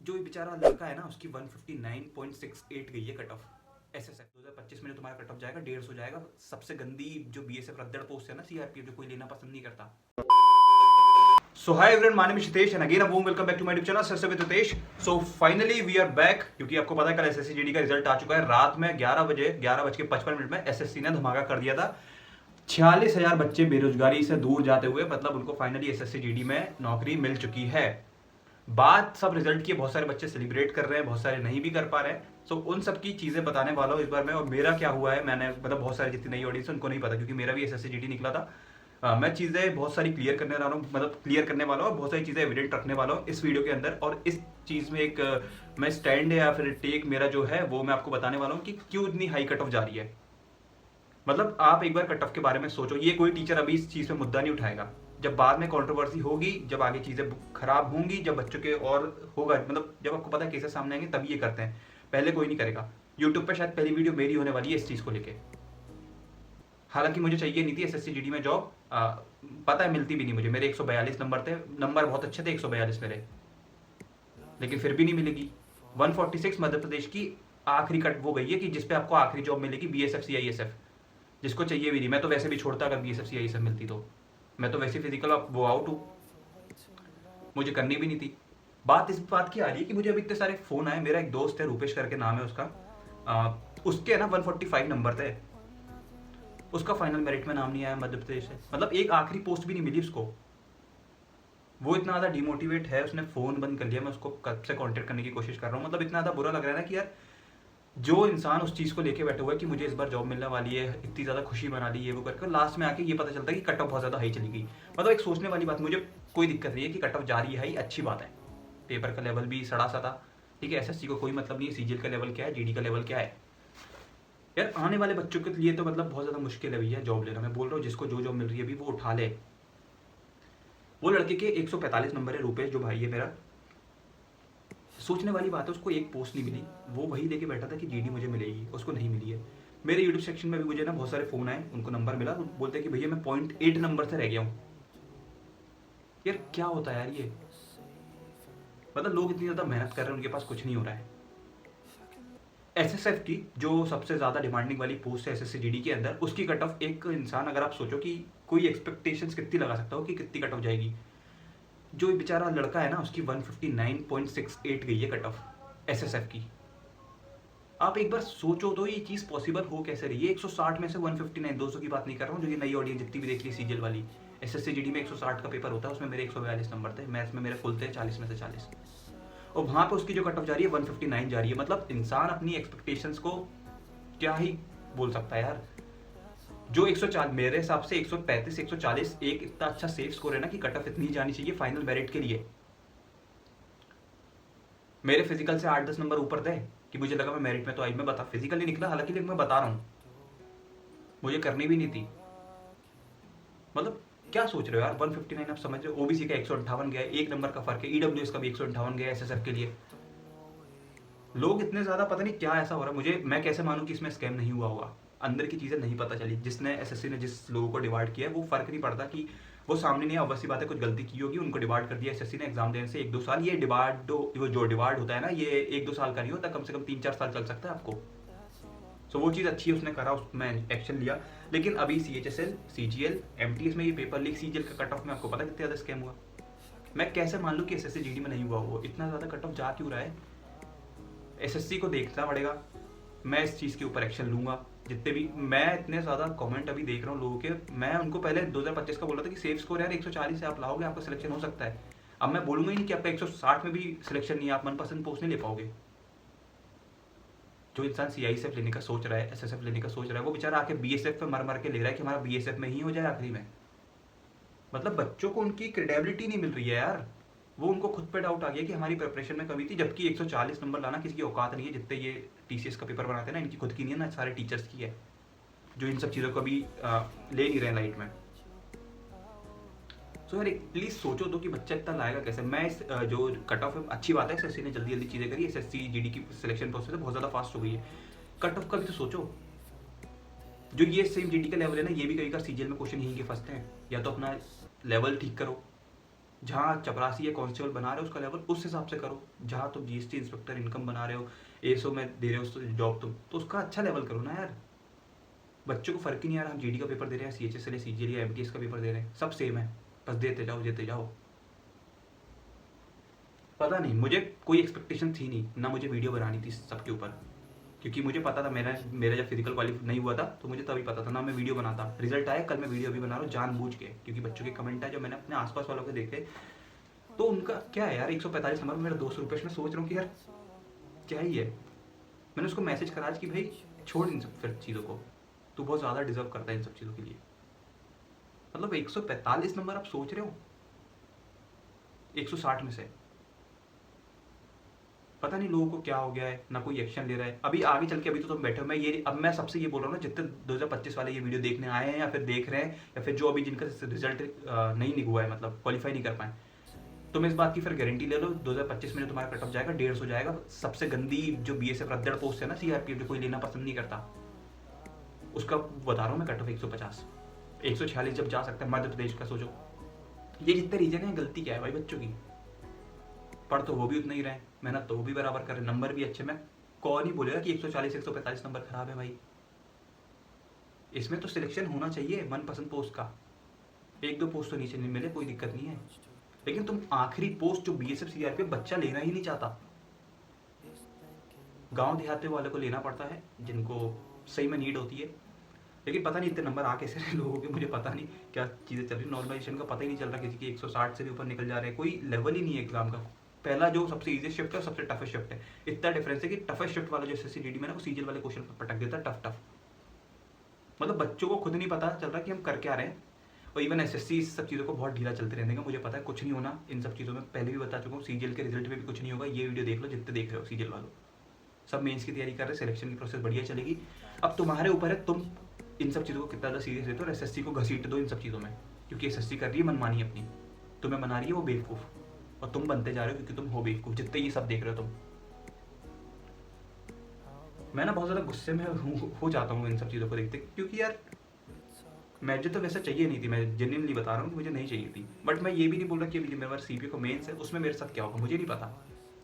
जो बेचारा लड़का है ना उसकी 159.68 गई है कट ऑफ। एसएसएफ 2025 में जो तुम्हारा कट ऑफ जाएगा 150 जाएगा। सबसे गंदी जो बीएसएफ रद्दड़ पोस्ट है ना सीआरपीएफ, जो कोई लेना पसंद नहीं करता। So hi everyone, my name is Hitesh and again a warm welcome back to my YouTube channel Sir with Hitesh। So finally we are back, क्योंकि आपको पता है कल एसएससी जीडी का रिजल्ट आ चुका है। रात में 11:55 में एसएससी ने धमाका कर दिया था। 46,000 बच्चे बेरोजगारी से दूर जाते हुए मतलब उनको फाइनली एसएससी जीडी में नौकरी मिल चुकी है। बात सब रिजल्ट की, बहुत सारे बच्चे सेलिब्रेट कर रहे हैं, बहुत सारे नहीं भी कर पा रहे हैं। सो उन सब की चीजें बताने वाला हूँ इस बार मैं। और मेरा क्या हुआ है, मैंने मतलब बहुत सारी जितनी नई ऑडियंस है उनको नहीं पता, क्योंकि मेरा भी एसएससी जीडी निकला था। मैं चीज़ें बहुत सारी क्लियर करने वाला हूँ, मतलब क्लियर करने वाला हूँ और बहुत सारी चीज़ें एविडेंट रखने वाला हूँ इस वीडियो के अंदर। और इस चीज़ में एक मैं स्टैंड या फिर टेक मेरा जो है वो मैं आपको बताने वाला हूँ कि क्यों इतनी हाई कट ऑफ जा रही है। मतलब आप एक बार कट ऑफ के बारे में सोचो, ये कोई टीचर अभी इस चीज़ में मुद्दा नहीं उठाएगा। जब बाद में कंट्रोवर्सी होगी, जब आगे चीज़ें खराब होंगी, जब बच्चों के और होगा, मतलब जब आपको पता है केसेस सामने आएंगे तभी ये करते हैं, पहले कोई नहीं करेगा। यूट्यूब पर शायद पहली वीडियो मेरी होने वाली है इस चीज़ को लेके। हालांकि मुझे चाहिए नहीं थी एसएससी जीडी में जॉब, पता है मिलती भी नहीं मुझे। मेरे 142 नंबर थे, नंबर बहुत अच्छे थे 142 मेरे, लेकिन फिर भी नहीं मिलेगी। 146 मध्य प्रदेश की आखिरी कट वो गई है कि जिसपे आपको आखिरी जॉब मिलेगी बीएसएफ सीआईएसएफ, जिसको चाहिए भी नहीं। मैं तो वैसे भी छोड़ता अगर बीएसएफ सीआईएसएफ मिलती तो। मैं तो वैसे फिजिकल वो आउट हूँ, मुझे करनी भी नहीं थी। बात इस बात की आ रही है कि मुझे अभी इतने सारे फोन आए। मेरा एक दोस्त है, रूपेश करके नाम है उसका, उसके ना 145 नंबर थे, उसका फाइनल मेरिट में नाम नहीं आया मध्य प्रदेश से। मतलब एक आखिरी पोस्ट भी नहीं मिली उसको। वो इतना ज़्यादा डिमोटिवेट है, उसने फ़ोन बंद कर लिया। मैं उसको कब से कांटेक्ट करने की कोशिश कर रहा हूँ। मतलब इतना ज़्यादा बुरा लग रहा है ना कि यार जो इंसान उस चीज़ को लेके बैठा हुआ है कि मुझे इस बार जॉब मिलने वाली है, इतनी ज़्यादा खुशी मना ली है वो करके, लास्ट में आके ये पता चलता है कि कट ऑफ बहुत ज़्यादा हाई चली गई। मतलब एक सोचने वाली बात। मुझे कोई दिक्कत नहीं है कि कट ऑफ जा रही है, अच्छी बात है। पेपर का लेवल भी सड़ा सा था, ठीक है। एसएससी को कोई मतलब नहीं है सीजीएल का लेवल क्या है, जीडी का लेवल क्या है। यार आने वाले बच्चों के लिए तो मतलब बहुत ज़्यादा मुश्किल है भैया जॉब लेना। मैं बोल रहा हूँ जिसको जो जॉब मिल रही है अभी वो उठा ले। वो लड़के के 145 नंबर है, रूपेश जो भाई है मेरा। सोचने वाली बात है, उसको एक पोस्ट नहीं मिली। वो वही लेके बैठा था कि जीडी मुझे मिलेगी, उसको नहीं मिली है। मेरे यूट्यूब सेक्शन में भी मुझे ना बहुत सारे फ़ोन आए, उनको नंबर मिला, बोलते हैं कि भैया मैं 0.8 नंबर से रह गया हूँ। यार क्या होता है यार ये, मतलब लोग इतनी ज़्यादा मेहनत कर रहे हैं, उनके पास कुछ नहीं हो रहा है। एसएसएफ की जो सबसे ज़्यादा डिमांडिंग वाली पोस्ट है एसएससी जीडी के अंदर, उसकी कट ऑफ एक इंसान, अगर आप सोचो कि कोई एक्सपेक्टेशंस कितनी लगा सकता हो कि कितनी कट ऑफ जाएगी। जो बेचारा लड़का है ना उसकी 159.68 गई है कट ऑफ एसएसएफ की। आप एक बार सोचो तो ये चीज़ पॉसिबल हो कैसे रही है। 160 में से 159, 200 की बात नहीं कर रहा हूँ, जो ये नई ऑडियंस जितनी भी देख ली सीजीएल वाली। एसएससी जीडी में 160 का पेपर होता है, उसमें मेरे 142 नंबर थे, मैथ्स में मेरे फुल थे 40 में से 40, और वहाँ पे उसकी जो कट ऑफ जा रही है 159 जा रही है। मतलब इंसान अपनी एक्सपेक्टेशंस को क्या ही बोल सकता है यार। जो 140 मेरे हिसाब से 135 140 एक इतना अच्छा सेफ स्कोर है ना कि कट ऑफ इतनी जानी चाहिए फाइनल मेरिट के लिए। मेरे फिजिकल से 8-10 नंबर ऊपर थे कि मुझे लगा मैं मेरिट में तो आई। मैं बता फिजिकल नहीं निकला हालांकि, लेकिन मैं बता रहा हूँ मुझे करनी भी नहीं थी। मतलब क्या सोच रहे हो यार, 159 आप समझ रहे हो। ओबीसी का 158 गया, एक नंबर का फर्क है। ईडब्ल्यूएस का भी 158 गया एसएसएफ के लिए। लोग इतने ज्यादा, पता नहीं क्या ऐसा हो रहा है। मुझे, मैं कैसे मानूं कि इसमें स्कैम नहीं हुआ होगा, अंदर की चीजें नहीं पता चली। जिसने एसएससी ने जिस लोगों को डिवाइड किया है वो फर्क नहीं पड़ता कि वो सामने नहीं, ऑब्वियस सी बात है कुछ गलती की होगी, उनको डिवाइड कर दिया एसएससी ने एग्जाम देने से 1-2 साल। ये डिवाइड, वो जो डिवाइड होता है ना, ये 1-2 साल का नहीं होता, कम से कम 3-4 साल चल सकता है आपको। सो वो चीज़ अच्छी है, उसने करा, उसमें एक्शन लिया। लेकिन अभी सीएचएसएल, सीजीएल, एमटीएस में ये पेपर लीक, सीजीएल का कट ऑफ में आपको पता कितने ज़्यादा स्कैम हुआ। मैं कैसे मान लूँ कि एसएससी जीडी में नहीं हुआ वो इतना ज़्यादा कट ऑफ जा क्यों रहा है। एसएससी को देखना पड़ेगा, मैं इस चीज़ के ऊपर एक्शन लूंगा। जितने भी मैं इतने ज़्यादा कमेंट अभी देख रहा हूँ लोगों के, मैं उनको पहले 2025 का बोला था कि सेफ स्कोर यार 140 से आप लाओगे आपका सिलेक्शन हो सकता है। अब मैं बोलूंगा ही नहीं कि आपका 160 में भी सिलेक्शन नहीं है, आप मनपसंद पोस्ट नहीं ले पाओगे। जो इंसान सीआईएसएफ लेने का सोच रहा है, एसएसएफ लेने का सोच रहा है, वो बेचारा आके बीएसएफ पे मर मर के ले रहा है कि हमारा बीएसएफ में ही हो जाए आखिरी में। मतलब बच्चों को उनकी क्रेडिबिलिटी नहीं मिल रही है यार। वो उनको खुद पे डाउट आ गया कि हमारी प्रिपरेशन में कमी थी, जबकि 140 नंबर लाना किसी की औकात नहीं है। जितने ये टीसीएस का पेपर बनाते हैं ना, इनकी खुद की नहीं है ना, सारे टीचर्स की है जो इन सब चीज़ों को अभी ले नहीं रहे लाइट में। सो यार प्लीज़ सोचो तो कि बच्चा इतना लाएगा कैसे। मैं इस जो कट ऑफ अच्छी बात है, एसएससी ने जल्दी जल्दी चीज़ें करी। एसएससी जीडी की सिलेक्शन प्रोसेस बहुत ज़्यादा फास्ट हो गई है। कट ऑफ का भी तो सोचो। जो ये सेम जीडी का लेवल है ना, ये भी कई बार सीजीएल में क्वेश्चन यहीं के फंसते हैं। या तो अपना लेवल ठीक करो, जहाँ चपरासी या कांस्टेबल बना रहे हो उसका लेवल उस हिसाब से करो। जहाँ तुम जीएसटी इंस्पेक्टर इनकम बना रहे हो, एसओ में दे रहे हो जॉब तुम, तो उसका अच्छा लेवल करो ना यार। बच्चों को फर्क ही नहीं आ रहा, हम जीडी का पेपर दे रहे हैं, सीएचएसएल या सीजीएल या एमटीएस का पेपर दे रहे हैं, सब सेम है, बस देते जाओ। पता नहीं, मुझे कोई एक्सपेक्टेशन थी नहीं, ना मुझे वीडियो बनानी थी सबके ऊपर, क्योंकि मुझे पता था मेरा जब फिजिकल क्वालिफाई नहीं हुआ था तो मुझे तभी पता था ना मैं वीडियो बनाता। रिजल्ट आया, कल मैं वीडियो भी बना रहा हूँ जानबूझ के, क्योंकि बच्चों के कमेंट है जो मैंने अपने आसपास वालों के देखे, तो उनका क्या है यार 145 नंबर में मेरा 200 रुपये, मैं सोच रहा हूँ कि यार क्या ही है। मैंने उसको मैसेज करा कि भाई छोड़ इन सब फिर चीज़ों को, तू बहुत ज़्यादा डिजर्व करता है इन सब चीज़ों के लिए। मतलब 145 नंबर आप सोच रहे हो 160 में से, पता नहीं लोगों को क्या हो गया है, ना कोई एक्शन ले रहा है। अभी आगे चल के, अभी तो तुम बैठे हो, मैं सबसे ये बोल रहा हूँ ना, जितने 2025 वाले ये वीडियो देखने आए हैं या फिर देख रहे हैं, या फिर जो अभी जिनका रिजल्ट नहीं हुआ है, मतलब क्वालिफाई नहीं कर पाए, तुम इस बात की फिर गारंटी ले लो 2025 में जो तुम्हारा कट ऑफ जाएगा 150 जाएगा। सबसे गंदी जो बीएसएफ रद्दड़ पोस्ट है ना सीआरपीएफ, जो कोई लेना पसंद नहीं करता, उसका बता रहा हूँ मैं कट ऑफ 150 146 जब जा सकता है मध्य प्रदेश का। सोचो ये जितने रीजन है, गलती क्या है भाई बच्चों की? पढ़ तो वो भी उतना ही रहे, मेहनत तो वो भी बराबर कर रहे, नंबर भी अच्छे में, कौन ही बोलेगा कि 140 145 नंबर खराब है भाई? इसमें तो सिलेक्शन होना चाहिए मनपसंद पोस्ट का, एक दो पोस्ट तो नीचे नहीं मिले कोई दिक्कत नहीं है, लेकिन तुम आखिरी पोस्ट जो बीएसएफ सीआरपीएफ बच्चा लेना ही नहीं चाहता, गांव देहात वाले को लेना पड़ता है जिनको सही में नीड होती है। लेकिन पता नहीं इतने नंबर आ कैसे रहे लोगों के, मुझे पता नहीं क्या चीज़ें चल रही, नॉर्मलाइजेशन का पता ही नहीं चल रहा, किसी की 160 से भी ऊपर निकल जा रहे हैं, कोई लेवल ही नहीं है एग्जाम का। पहला जो सबसे इजी शिफ्ट है सबसे टफेस्ट शिफ्ट है, इतना डिफरेंस है कि टफेस्ट शिफ्ट वाला जो एसएससी जीडी में ना वो सीजीएल वाले क्वेश्चन पटक देता है टफ। मतलब बच्चों को खुद नहीं पता चल रहा कि हम कर क्या रहे हैं। और इवन एसएससी इस सब चीज़ों को बहुत ढीला चलते रहने का मुझे पता है, कुछ नहीं होना इन सब चीज़ों में, पहले भी बता चुका हूँ, सीजीएल के रिजल्ट में भी कुछ नहीं होगा। ये वीडियो देख लो जितने देख रहे हो सीजीएल वालों, सब मेंस की तैयारी कर रहे हैं, सिलेक्शन की प्रोसेस बढ़िया चलेगी। अब तुम्हारे ऊपर है तुम इन सब चीज़ों को कितना ज़्यादा सीरियस लेते हो, और एसएससी को घसीट दो इन सब चीज़ों में, क्योंकि एसएससी कर रही है मनमानी अपनी, तुम्हें बना रही है वो बेवकूफ़, और तुम बनते जा रहे हो क्योंकि तुम हो बेवकूफ़, जितने ये सब देख रहे हो तुम। मैं ना बहुत ज़्यादा गुस्से में हो जाता हूँ इन सब चीज़ों को देखते, क्योंकि यार मुझे तो वैसा चाहिए नहीं थी, मैं जेन्युइनली बता रहा हूँ कि मुझे नहीं चाहिए थी। बट मैं ये भी नहीं बोल रहा कि अभी मेरे सीपीओ को मेंस है उसमें मेरे साथ क्या होगा मुझे नहीं पता,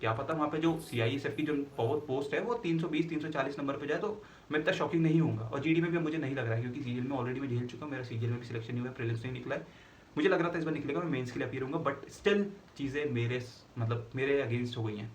क्या पता वहाँ पे जो सीआईएसएफ की जो पोस्ट है वो 320 340 नंबर पे जाए, तो मैं इतना शॉकिंग नहीं होऊंगा। और जीडी में भी मुझे नहीं लग रहा है, क्योंकि सीजीएल में ऑलरेडी मैं झेल चुका हूँ, मेरा सीजीएल में भी सिलेक्शन नहीं हुआ, प्रीलिम्स नहीं निकला है। मुझे लग रहा था इस बार निकलेगा, मैं मेंस के लिए अपीयर होऊंगा, बट स्टिल चीज़ें मेरे अगेंस्ट हो गई हैं।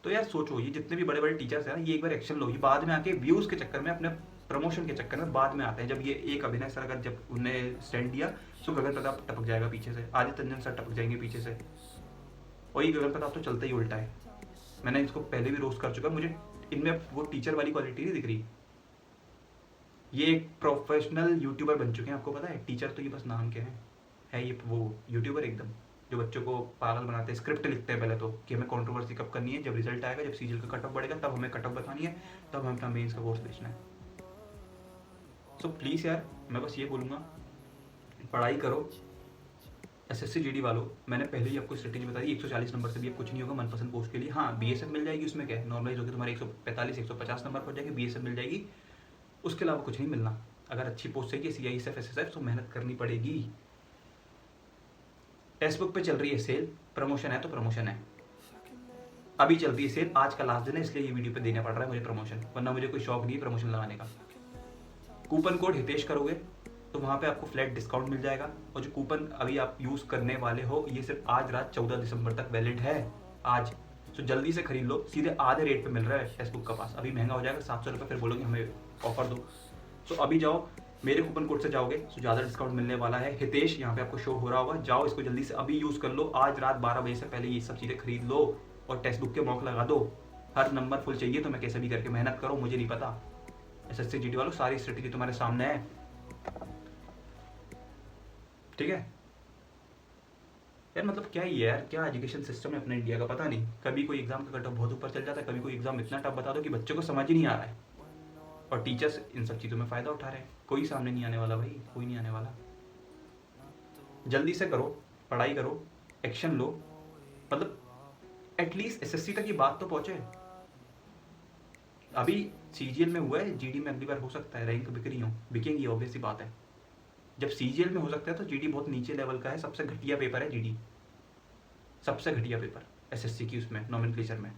तो यार सोचो, ये जितने भी बड़े बड़े टीचर्स हैं ना, ये एक बार एक्शन लो, ये बाद में आके व्यूज़ के चक्कर में, अपने प्रमोशन के चक्कर में बाद में आते हैं। जब ये एक अभिनय सर अगर जब उन्होंने स्टैंड दिया तो गगन प्रताप टपक जाएगा पीछे से, आदित्य रंजन सर टपक जाएंगे पीछे से, और ये गगन प्रताप तो चलता ही उल्टा है। मैंने इसको पहले भी रोस्ट कर चुका, मुझे इनमें वो टीचर वाली क्वालिटी नहीं दिख रही। ये एक प्रोफेशनल यूट्यूबर बन चुके हैं, आपको पता है, टीचर तो ये बस नाम के हैं, है ये वो यूट्यूबर एकदम, जो बच्चों को पागल बनाते हैं, स्क्रिप्ट लिखते हैं पहले तो कि हमें कंट्रोवर्सी कब करनी है, जब रिजल्ट आएगा, जब सीजीएल का कट ऑफ बढ़ेगा तब हमें कट ऑफ बतानी है, तब हमें अपना मेंस का कोर्स बेचना है। सो प्लीज़ यार मैं बस ये बोलूँगा, पढ़ाई करो। एसएससी जीडी वालों, मैंने पहले ही आपको स्ट्रेटेजी बता दी, 140 नंबर से भी अब कुछ नहीं होगा मनपसंद पोस्ट के लिए। हाँ बीएसएफ मिल जाएगी, उसमें क्या है, नॉर्मलाइज होकर तुम्हारे 145 150 नंबर पर जाएगी, बीएसएफ मिल जाएगी, उसके अलावा कुछ नहीं मिलना। अगर अच्छी पोस्ट चाहिए सीआईएसएफ एसएसएफ तो मेहनत करनी पड़ेगी। टेक्स्ट बुक पे चल रही है सेल, प्रमोशन है तो प्रमोशन है, अभी चल रही है सेल, आज का लास्ट दिन है, इसलिए ये वीडियो पे देना पड़ रहा है मुझे प्रमोशन, वरना मुझे कोई शौक नहीं है प्रमोशन लगाने का। कूपन कोड हितेश करोगे तो वहाँ पे आपको फ्लैट डिस्काउंट मिल जाएगा, और जो कूपन अभी आप यूज़ करने वाले हो ये सिर्फ आज रात 14 दिसंबर तक वैलिड है आज, तो जल्दी से खरीद लो, सीधे आधे रेट पे मिल रहा है टेक्स्ट बुक का पास, अभी महंगा हो जाएगा 700 रुपये, फिर बोलोगे हमें ऑफर दो। तो अभी जाओ, मेरे कूपन कोड से जाओगे तो ज़्यादा डिस्काउंट मिलने वाला है, हितेश यहाँ पे आपको शो हो रहा होगा, जाओ इसको जल्दी से अभी यूज़ कर लो, आज रात 12 बजे से पहले ये सब चीज़ें खरीद लो और टेक्स्ट बुक के मॉक लगा दो। हर नंबर फुल चाहिए तो मैं कैसे भी करके मेहनत करो, मुझे नहीं पता। एसएससी जीडी वालों सारी स्ट्रेटेजी तुम्हारे सामने है, ठीक है यार। मतलब क्या ही है यार, क्या एजुकेशन सिस्टम है अपने इंडिया का, पता नहीं। कभी कोई एग्जाम का कट ऑफ बहुत ऊपर चल जाता है, कभी कोई एग्जाम इतना टफ बता दो कि बच्चों को समझ ही नहीं आ रहा है, और टीचर्स इन सब चीज़ों में फ़ायदा उठा रहे हैं। कोई सामने नहीं आने वाला भाई, कोई नहीं आने वाला। जल्दी से करो, पढ़ाई करो, एक्शन लो, मतलब एटलीस्ट एसएससी तक ये बात तो पहुँचे। अभी सीजीएल में हुआ है, जीडी में अगली बार हो सकता है रैंक बिक रही हो, बिकेंगी ऑब्वियस सी बात है। जब सीजीएल में हो सकता है तो जीडी बहुत नीचे लेवल का है, सबसे घटिया पेपर है जीडी, सबसे घटिया पेपर एसएससी की उसमें नॉमेनक्लेचर में।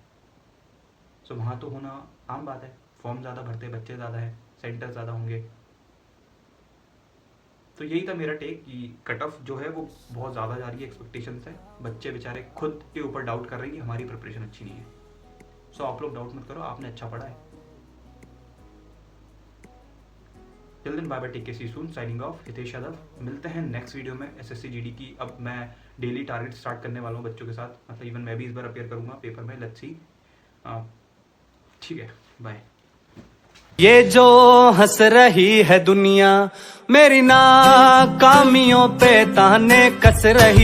सो वहाँ तो होना आम बात है, फॉर्म ज़्यादा भरते, बच्चे ज़्यादा है, सेंटर ज़्यादा होंगे। तो यही था मेरा टेक कि कट ऑफ जो है वो बहुत ज़्यादा जा रही है, एक्सपेक्टेशंस है, बच्चे बेचारे खुद के ऊपर डाउट कर रहे हैं कि हमारी प्रिपरेशन अच्छी नहीं है। सो आप लोग डाउट मत करो, आपने अच्छा पढ़ा है। Till then bye bye, take care, see you soon, signing off, Hitesh Yadav. मिलते हैं नेक्स्ट वीडियो में एसएससी जीडी की। अब मैं डेली टारगेट स्टार्ट करने वाला हूँ बच्चों के साथ, मतलब इवन मैं भी इस बार अपेयर करूँगा पेपर में, लेट्स सी। ठीक है, बाय। ये जो हंस रही है दुनिया मेरी नाकामियों पे ताने कस रही